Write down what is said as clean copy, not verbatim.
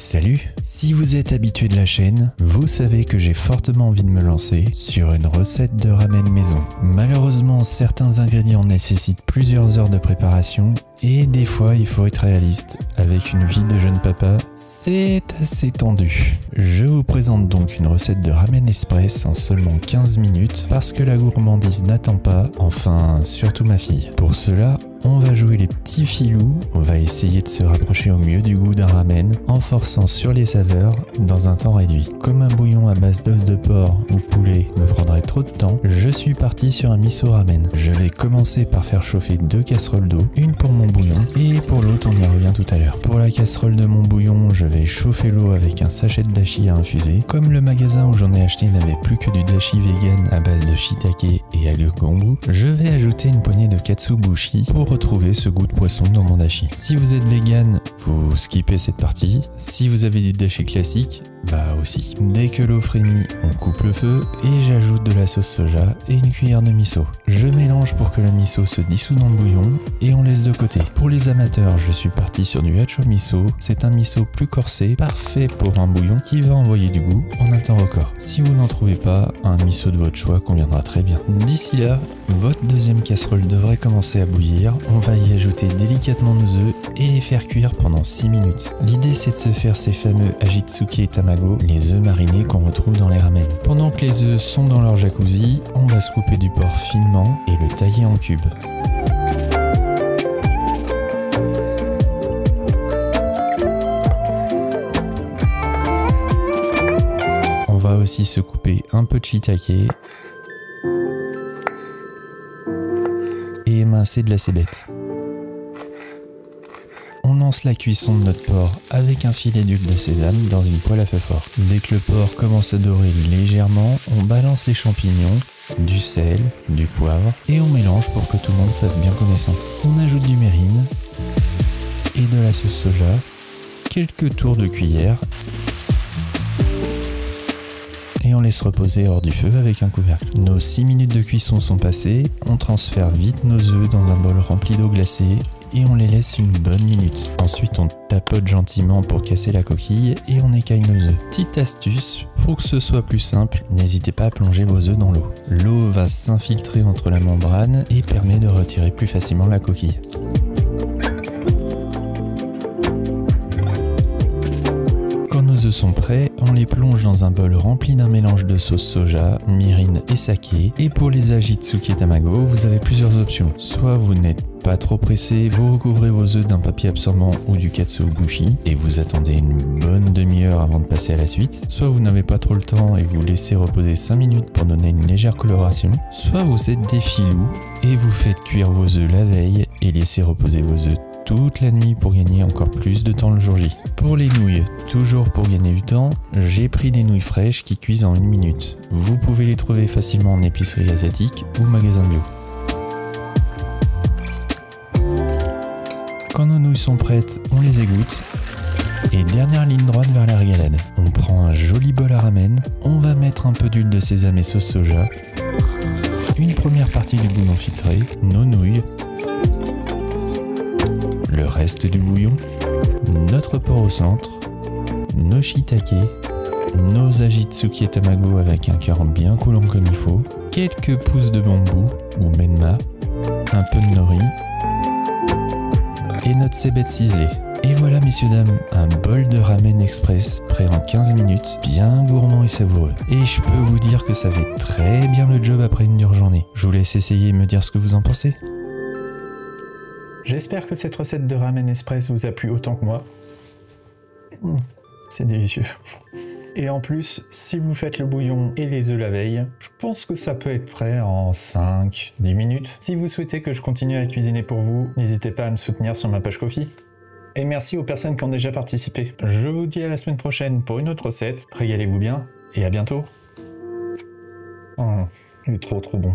Salut! Si vous êtes habitué de la chaîne, vous savez que j'ai fortement envie de me lancer sur une recette de ramen maison. Malheureusement, certains ingrédients nécessitent plusieurs heures de préparation et des fois il faut être réaliste. Avec une vie de jeune papa, c'est assez tendu. Je vous présente donc une recette de ramen express en seulement 15 minutes parce que la gourmandise n'attend pas, enfin surtout ma fille. Pour cela, on va jouer les petits filous, on va essayer de se rapprocher au mieux du goût d'un ramen en forçant sur les saveurs dans un temps réduit. Comme un bouillon à base d'os de porc ou poulet me prendrait trop de temps, je suis parti sur un miso ramen. Je vais commencer par faire chauffer 2 casseroles d'eau, une pour mon bouillon et pour l'autre on y revient tout à l'heure. Pour la casserole de mon bouillon, je vais chauffer l'eau avec un sachet de dashi à infuser. Comme le magasin où j'en ai acheté n'avait plus que du dashi vegan à base de shiitake et algue kombu, je vais ajouter une poignée de katsuobushi pour retrouver ce goût de poisson dans mon dashi. Si vous êtes vegan, vous skippez cette partie. Si vous avez du dashi classique, bah aussi. Dès que l'eau frémit, on coupe le feu et j'ajoute de la sauce soja et une cuillère de miso. Je mélange pour que le miso se dissout dans le bouillon et on laisse de côté. Pour les amateurs, je suis parti sur du hacho miso. C'est un miso plus corsé, parfait pour un bouillon qui va envoyer du goût en un temps record. Si vous n'en trouvez pas, un miso de votre choix conviendra très bien. D'ici là, votre deuxième casserole devrait commencer à bouillir. On va y ajouter délicatement nos œufs et les faire cuire pendant 6 minutes. L'idée c'est de se faire ces fameux ajitsuki et tamago, les œufs marinés qu'on retrouve dans les ramen. Pendant que les œufs sont dans leur jacuzzi, on va se couper du porc finement et le tailler en cubes. On va aussi se couper un peu de shiitake et émincer de la cébette. On lance la cuisson de notre porc avec un filet d'huile de sésame dans une poêle à feu fort. Dès que le porc commence à dorer légèrement, on balance les champignons, du sel, du poivre et on mélange pour que tout le monde fasse bien connaissance. On ajoute du mérine et de la sauce soja, quelques tours de cuillère et on laisse reposer hors du feu avec un couvercle. Nos 6 minutes de cuisson sont passées, on transfère vite nos œufs dans un bol rempli d'eau glacée et on les laisse une bonne minute. Ensuite on tapote gentiment pour casser la coquille et on écaille nos œufs. Petite astuce, pour que ce soit plus simple, n'hésitez pas à plonger vos œufs dans l'eau. L'eau va s'infiltrer entre la membrane et permet de retirer plus facilement la coquille. Quand nos œufs sont prêts, on les plonge dans un bol rempli d'un mélange de sauce soja, mirin et saké. Et pour les ajitsuki et tamago, vous avez plusieurs options. Soit vous n'êtes pas trop pressé, vous recouvrez vos œufs d'un papier absorbant ou du katsuobushi et vous attendez une bonne demi-heure avant de passer à la suite. Soit vous n'avez pas trop le temps et vous laissez reposer 5 minutes pour donner une légère coloration. Soit vous êtes des filous et vous faites cuire vos œufs la veille et laissez reposer vos œufs toute la nuit pour gagner encore plus de temps le jour J. Pour les nouilles, toujours pour gagner du temps, j'ai pris des nouilles fraîches qui cuisent en 1 minute. Vous pouvez les trouver facilement en épicerie asiatique ou magasin bio. Quand nos nouilles sont prêtes, on les égoutte. Et dernière ligne droite vers la régalade. On prend un joli bol à ramen, on va mettre un peu d'huile de sésame et sauce soja, une première partie du bouillon filtré, nos nouilles, le reste du bouillon, notre porc au centre, nos shiitake, nos ajitsuki et tamago avec un cœur bien coulant comme il faut, quelques pousses de bambou ou menma, un peu de nori et notre cébette ciselée. Et voilà messieurs dames, un bol de ramen express prêt en 15 minutes, bien gourmand et savoureux. Et je peux vous dire que ça fait très bien le job après une dure journée. Je vous laisse essayer et me dire ce que vous en pensez. J'espère que cette recette de ramen express vous a plu autant que moi. C'est délicieux. Et en plus, si vous faites le bouillon et les œufs la veille, je pense que ça peut être prêt en 5-10 minutes. Si vous souhaitez que je continue à cuisiner pour vous, n'hésitez pas à me soutenir sur ma page Ko-fi. Et merci aux personnes qui ont déjà participé. Je vous dis à la semaine prochaine pour une autre recette. Régalez-vous bien et à bientôt. Oh, il est trop bon.